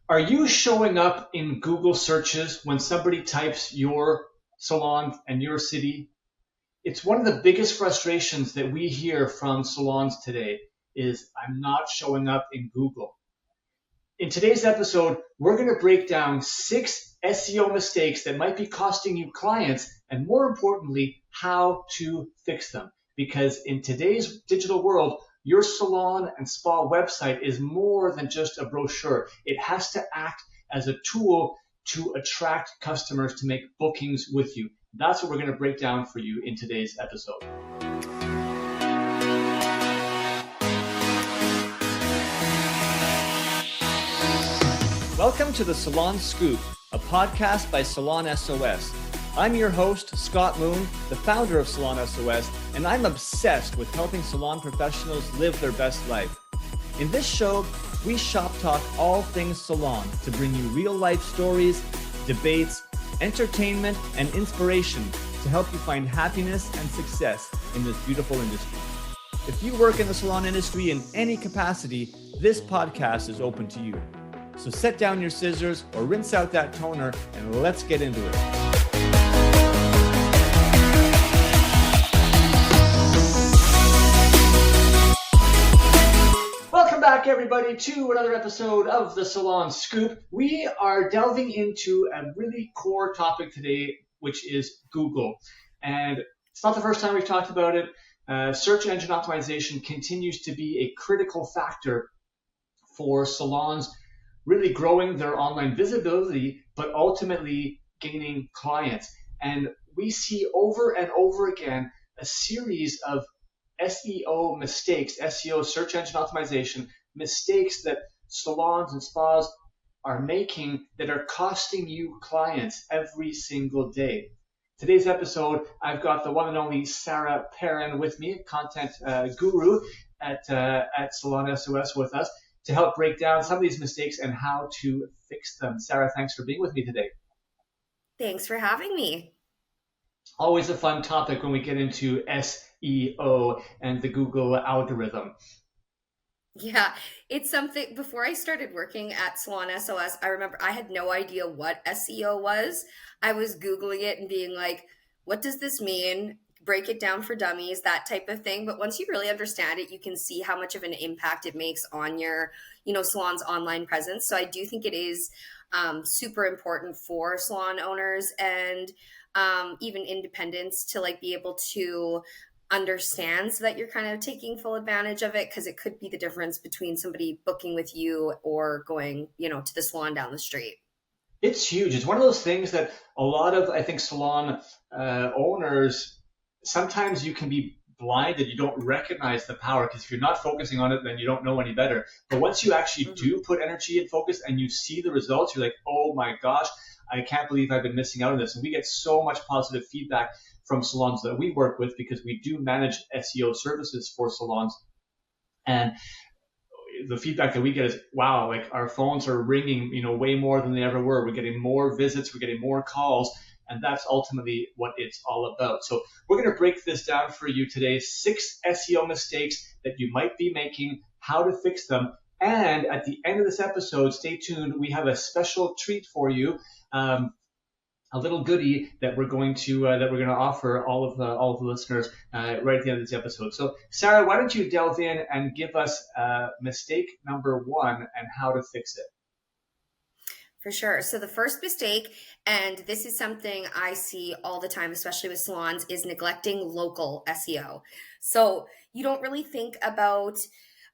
Are you showing up in Google searches when somebody types your salon and your city? It's one of the biggest frustrations that we hear from salons today is I'm not showing up in Google. In today's episode, we're going to break down 6 SEO mistakes that might be costing you clients and more importantly, how to fix them. Because in today's digital world, your salon and spa website is more than just a brochure. It has to act as a tool to attract customers to make bookings with you. That's what we're going to break down for you in today's episode. Welcome to the Salon Scoop, a podcast by Salon S.O.S. I'm your host, Scott Moon, the founder of Salon S.O.S., and I'm obsessed with helping salon professionals live their best life. In this show, we shop talk all things salon to bring you real-life stories, debates, entertainment, and inspiration to help you find happiness and success in this beautiful industry. If you work in the salon industry in any capacity, this podcast is open to you. So set down your scissors or rinse out that toner and let's get into it. Welcome back, everybody, to another episode of the Salon Scoop. We are delving into a really core topic today, which is Google. And it's not the first time we've talked about it. Search engine optimization continues to be a critical factor for salons really growing their online visibility, but ultimately gaining clients. And we see over and over again a series of SEO mistakes, SEO, search engine optimization, mistakes that salons and spas are making that are costing you clients every single day. Today's episode, I've got the one and only Sarah Perrin with me, content guru at Salon S.O.S. with us, to help break down some of these mistakes and how to fix them. Sarah, thanks for being with me today. Thanks for having me. Always a fun topic when we get into SEO and the Google algorithm. Yeah, it's something, before I started working at Salon S.O.S., I remember I had no idea what SEO was. I was Googling it and being like, what does this mean? Break it down for dummies, that type of thing. But once you really understand it, you can see how much of an impact it makes on your, salon's online presence. So I do think it is super important for salon owners and even independents to be able to understand so that you're kind of taking full advantage of it, because it could be the difference between somebody booking with you or going, to the salon down the street. It's huge. It's one of those things that a lot of, I think, salon owners, sometimes you can be blinded. You don't recognize the power because if you're not focusing on it, then you don't know any better. But once you actually do put energy and focus and you see the results, you're like, oh my gosh, I can't believe I've been missing out on this. And we get so much positive feedback from salons that we work with because we do manage SEO services for salons. And the feedback that we get is, wow, our phones are ringing, way more than they ever were. We're getting more visits, we're getting more calls. And that's ultimately what it's all about. So we're going to break this down for you today. 6 SEO mistakes that you might be making, how to fix them. And at the end of this episode, stay tuned. We have a special treat for you, a little goodie that we're going to offer all of the listeners right at the end of this episode. So Sarah, why don't you delve in and give us mistake number 1 and how to fix it? For sure. So the first mistake, and this is something I see all the time, especially with salons, is neglecting local SEO. So you don't really think about,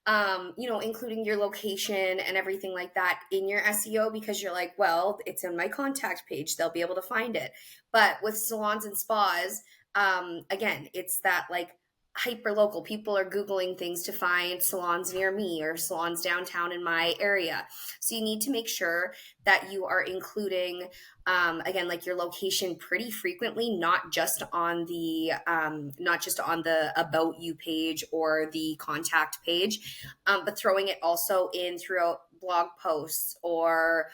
including your location and everything like that in your SEO because you're like, well, it's in my contact page. They'll be able to find it. But with salons and spas, again, it's that hyper local. People are Googling things to find salons near me or salons downtown in my area. So you need to make sure that you are including, again, your location pretty frequently, not just on the About You page or the contact page, but throwing it also in throughout blog posts or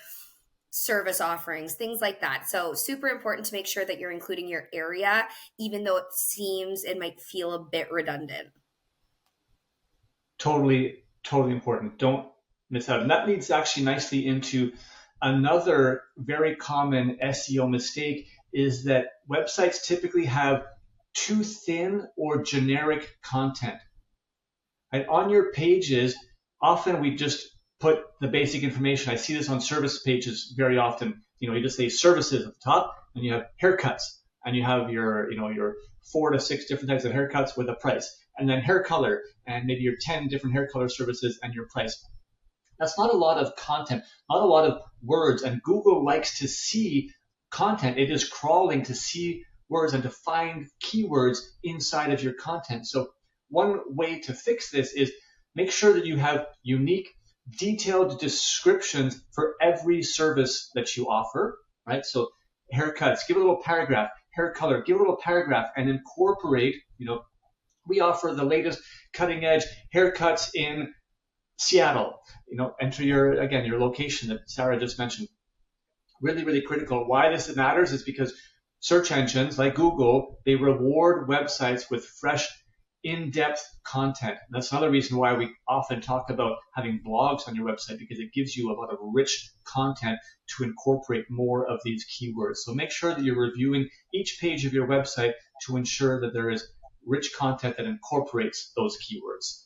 service offerings, things like that. So super important to make sure that you're including your area, even though it might feel a bit redundant. Totally important. Don't miss out. And that leads actually nicely into another very common SEO mistake, is that websites typically have too thin or generic content. Right? On your pages, often we just put the basic information. I see this on service pages very often. You just say services at the top, and you have haircuts, and you have your 4 to 6 different types of haircuts with a price, and then hair color, and maybe your 10 different hair color services and your price. That's not a lot of content, not a lot of words, and Google likes to see content. It is crawling to see words and to find keywords inside of your content. So one way to fix this is make sure that you have unique, detailed descriptions for every service that you offer, right? So haircuts, give a little paragraph. Hair color, give a little paragraph, and incorporate, we offer the latest cutting edge haircuts in Seattle. Enter your location that Sarah just mentioned. Really, really critical. Why this matters is because search engines like Google, they reward websites with fresh, in-depth content. And that's another reason why we often talk about having blogs on your website, because it gives you a lot of rich content to incorporate more of these keywords. So make sure that you're reviewing each page of your website to ensure that there is rich content that incorporates those keywords.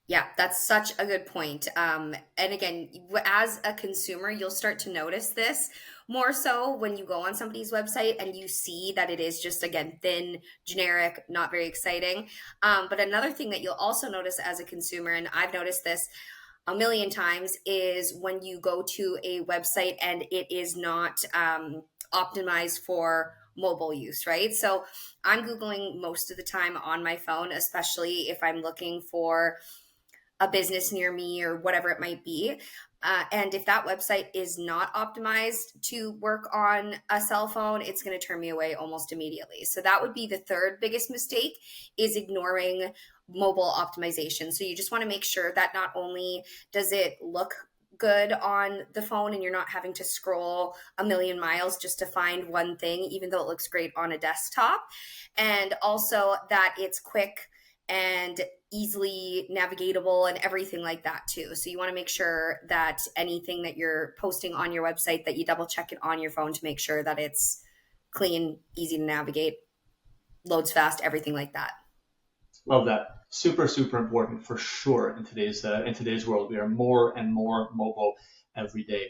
Yeah, that's such a good point. And again, as a consumer, you'll start to notice this more so when you go on somebody's website and you see that it is just, again, thin, generic, not very exciting. But another thing that you'll also notice as a consumer, and I've noticed this a million times, is when you go to a website and it is not optimized for mobile use, right? So I'm Googling most of the time on my phone, especially if I'm looking for a business near me or whatever it might be. And if that website is not optimized to work on a cell phone, it's going to turn me away almost immediately. So that would be the third biggest mistake, is ignoring mobile optimization. So you just want to make sure that not only does it look good on the phone and you're not having to scroll a million miles just to find one thing, even though it looks great on a desktop, and also that it's quick and easily navigatable and everything like that too. So you want to make sure that anything that you're posting on your website, that you double check it on your phone to make sure that it's clean, easy to navigate, loads fast, everything like that. Love that. Super, super important for sure in today's world. We are more and more mobile every day.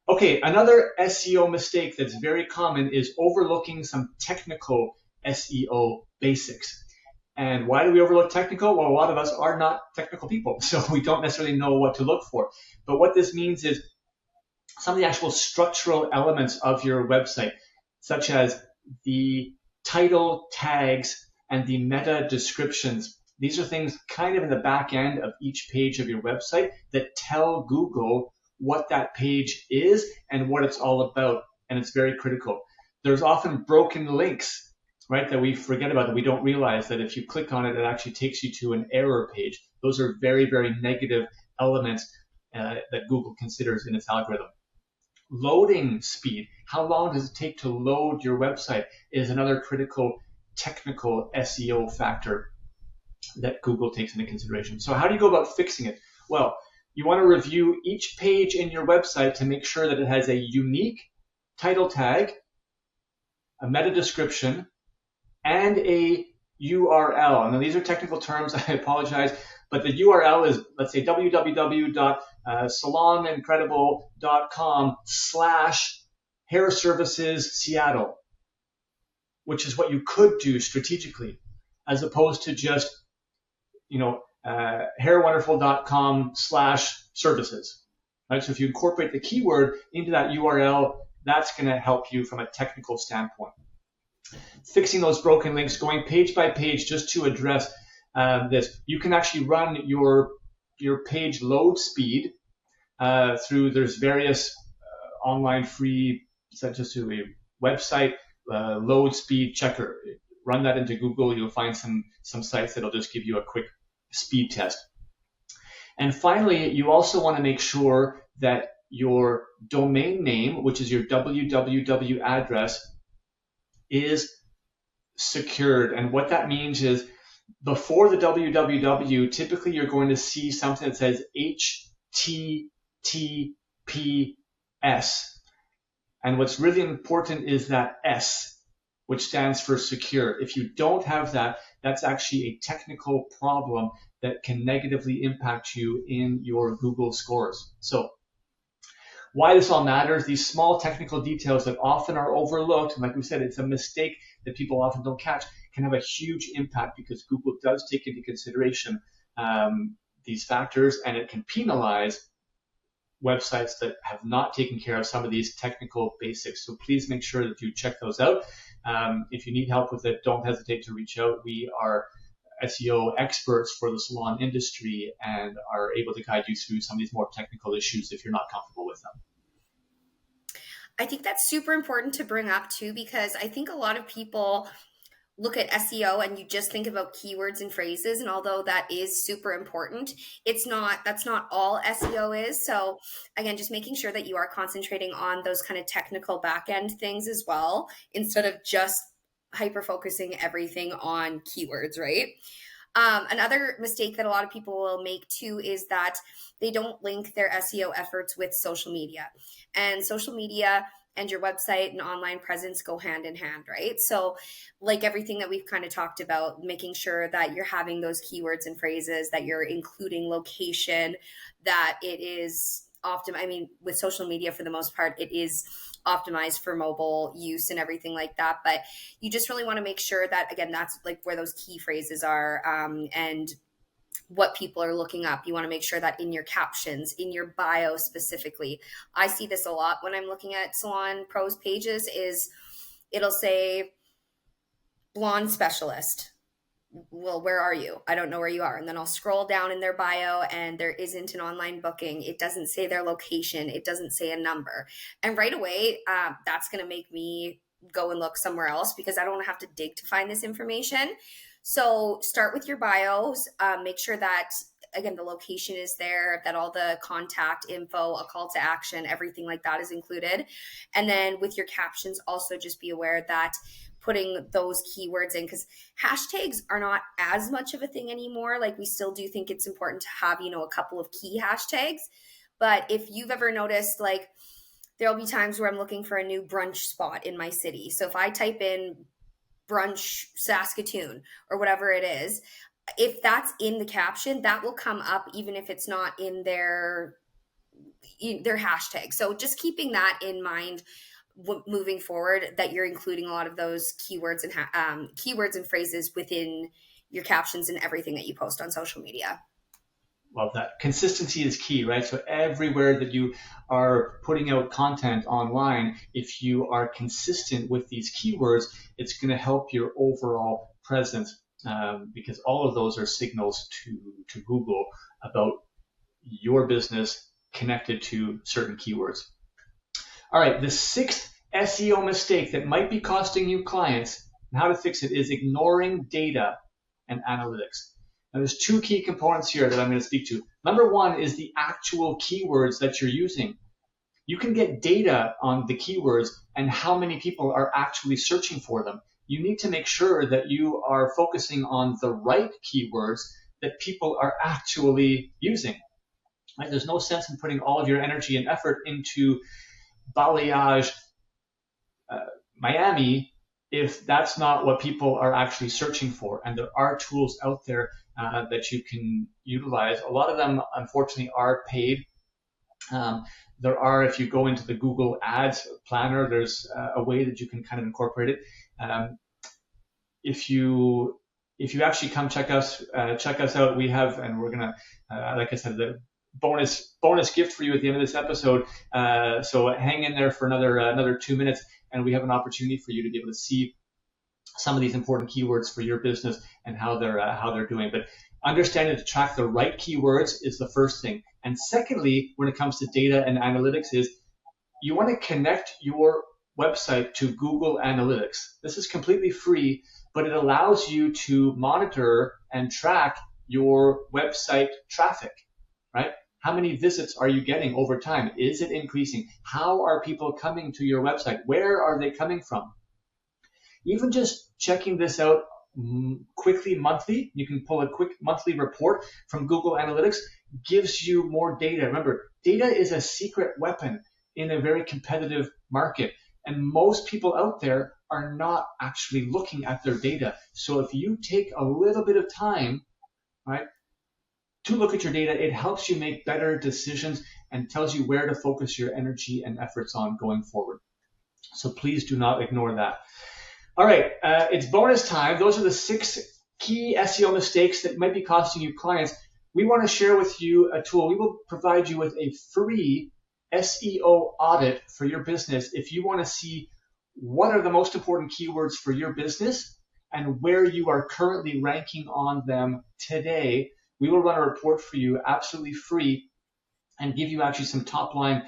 Okay, another SEO mistake that's very common is overlooking some technical SEO basics. And why do we overlook technical? Well, a lot of us are not technical people, so we don't necessarily know what to look for. But what this means is some of the actual structural elements of your website, such as the title tags and the meta descriptions. These are things kind of in the back end of each page of your website that tell Google what that page is and what it's all about, and it's very critical. There's often broken links, right, that we forget about, that we don't realize that if you click on it, it actually takes you to an error page. Those are very, very negative elements that Google considers in its algorithm. Loading speed, how long does it take to load your website, is another critical technical SEO factor that Google takes into consideration. So how do you go about fixing it? Well, you want to review each page in your website to make sure that it has a unique title tag, a meta description, and a URL. Now, these are technical terms, I apologize, but the URL is, let's say, www.salonincredible.com/hairservicesseattle, which is what you could do strategically, as opposed to just, hairwonderful.com/services. Right? So if you incorporate the keyword into that URL, that's going to help you from a technical standpoint. Fixing those broken links, going page by page just to address this. You can actually run your page load speed through, there's various online free, such as to a website load speed checker. Run that into Google, you'll find some sites that'll just give you a quick speed test. And finally, you also want to make sure that your domain name, which is your www address, is secured. And what that means is before the www, typically you're going to see something that says HTTPS. And what's really important is that S, which stands for secure. If you don't have that, that's actually a technical problem that can negatively impact you in your Google scores. So why this all matters, these small technical details that often are overlooked, and like we said, it's a mistake that people often don't catch, can have a huge impact because Google does take into consideration these factors, and it can penalize websites that have not taken care of some of these technical basics. So please make sure that you check those out. If you need help with it, don't hesitate to reach out. We are SEO experts for the salon industry and are able to guide you through some of these more technical issues if you're not comfortable with them. I think that's super important to bring up too, because I think a lot of people look at SEO and you just think about keywords and phrases. And although that is super important, that's not all SEO is. So again, just making sure that you are concentrating on those kind of technical back end things as well, instead of just hyper focusing everything on keywords, right? Another mistake that a lot of people will make too is that they don't link their SEO efforts with social media. And social media and your website and online presence go hand in hand, right? So like everything that we've kind of talked about, making sure that you're having those keywords and phrases, that you're including location, that it is with social media, for the most part, it is optimized for mobile use and everything like that. But you just really want to make sure that, again, that's like where those key phrases are, and what people are looking up. You want to make sure that in your captions, in your bio specifically. I see this a lot when I'm looking at Salon Pro's pages, is it'll say blonde specialist. Well, where are you? I don't know where you are. And then I'll scroll down in their bio and there isn't an online booking. It doesn't say their location. It doesn't say a number. And right away, that's going to make me go and look somewhere else because I don't want to have to dig to find this information. So start with your bios. Make sure that, again, the location is there, that all the contact info, a call to action, everything like that is included. And then with your captions, also just be aware that putting those keywords in, because hashtags are not as much of a thing anymore. Like, we still do think it's important to have, a couple of key hashtags. But if you've ever noticed, like, there'll be times where I'm looking for a new brunch spot in my city. So if I type in brunch Saskatoon or whatever it is, if that's in the caption, that will come up even if it's not in their hashtag. So just keeping that in mind moving forward, that you're including a lot of those keywords and phrases within your captions and everything that you post on social media. Well, that consistency is key, right? So everywhere that you are putting out content online, if you are consistent with these keywords, it's going to help your overall presence, because all of those are signals to Google about your business connected to certain keywords. All right, the sixth SEO mistake that might be costing you clients and how to fix it is ignoring data and analytics. Now, there's two key components here that I'm going to speak to. Number one is the actual keywords that you're using. You can get data on the keywords and how many people are actually searching for them. You need to make sure that you are focusing on the right keywords that people are actually using. Right? There's no sense in putting all of your energy and effort into balayage Miami if that's not what people are actually searching for. And there are tools out there that you can utilize. A lot of them, unfortunately, are paid. There are, if you go into the Google Ads Planner, there's a way that you can kind of incorporate it. If you actually come check us out, we have, and we're gonna, like I said, the bonus gift for you at the end of this episode. So hang in there for another 2 minutes, and we have an opportunity for you to be able to see some of these important keywords for your business and how they're doing. But understanding to track the right keywords is the first thing. And secondly, when it comes to data and analytics, is you want to connect your website to Google Analytics. This is completely free, but it allows you to monitor and track your website traffic, right? How many visits are you getting over time? Is it increasing? How are people coming to your website? Where are they coming from? Even just checking this out quickly monthly. You can pull a quick monthly report from Google Analytics, gives you more data. Remember, data is a secret weapon in a very competitive market. And most people out there are not actually looking at their data. So if you take a little bit of time, right, to look at your data, it helps you make better decisions and tells you where to focus your energy and efforts on going forward. So please do not ignore that. All right, it's bonus time. Those are the 6 key SEO mistakes that might be costing you clients. We want to share with you a tool. We will provide you with a free SEO audit for your business if you want to see what are the most important keywords for your business and where you are currently ranking on them today. We will run a report for you absolutely free and give you actually some top line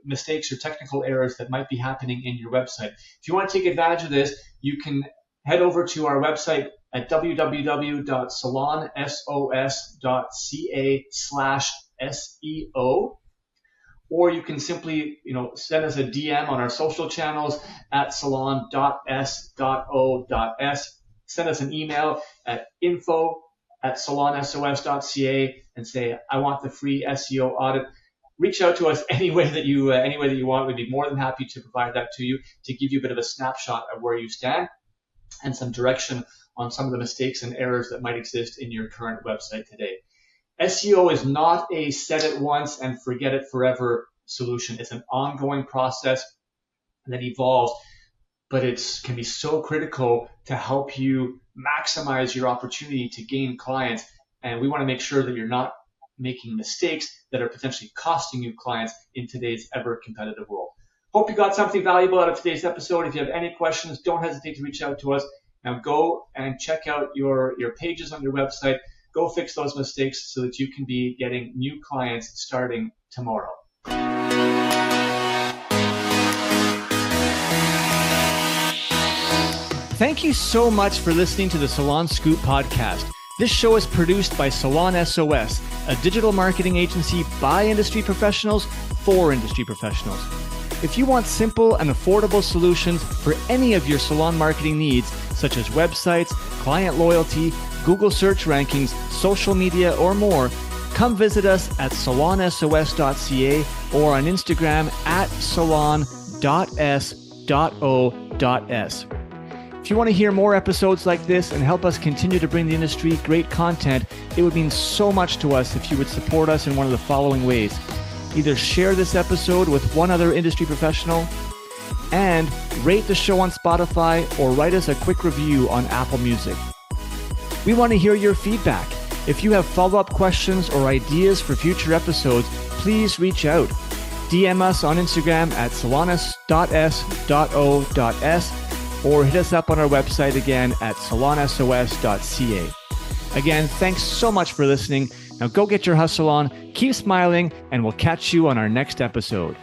mistakes or technical errors that might be happening in your website. If you want to take advantage of this, you can head over to our website at www.salonsos.ca/SEO, or you can simply, send us a DM on our social channels at salon.s.o.s. Send us an email at info@salonsos.ca and say, I want the free SEO audit. Reach out to us any way that you want. We'd be more than happy to provide that to you, to give you a bit of a snapshot of where you stand and some direction on some of the mistakes and errors that might exist in your current website today. SEO is not a set it once and forget it forever solution. It's an ongoing process that evolves, but it can be so critical to help you maximize your opportunity to gain clients. And we want to make sure that you're not making mistakes that are potentially costing you clients in today's ever competitive world. Hope you got something valuable out of today's episode. If you have any questions, don't hesitate to reach out to us. Now go and check out your pages on your website. Go fix those mistakes so that you can be getting new clients starting tomorrow. Thank you so much for listening to the Salon Scoop podcast. This show is produced by Salon S.O.S, a digital marketing agency by industry professionals for industry professionals. If you want simple and affordable solutions for any of your salon marketing needs, such as websites, client loyalty, Google search rankings, social media, or more, come visit us at salonsos.ca or on Instagram at salon.s.o.s. If you want to hear more episodes like this and help us continue to bring the industry great content, it would mean so much to us if you would support us in one of the following ways. Either share this episode with one other industry professional, and rate the show on Spotify or write us a quick review on Apple Music. We want to hear your feedback. If you have follow-up questions or ideas for future episodes, please reach out. DM us on Instagram at salonus.s.o.s or hit us up on our website again at salonsos.ca. Again, thanks so much for listening. Now go get your hustle on, keep smiling, and we'll catch you on our next episode.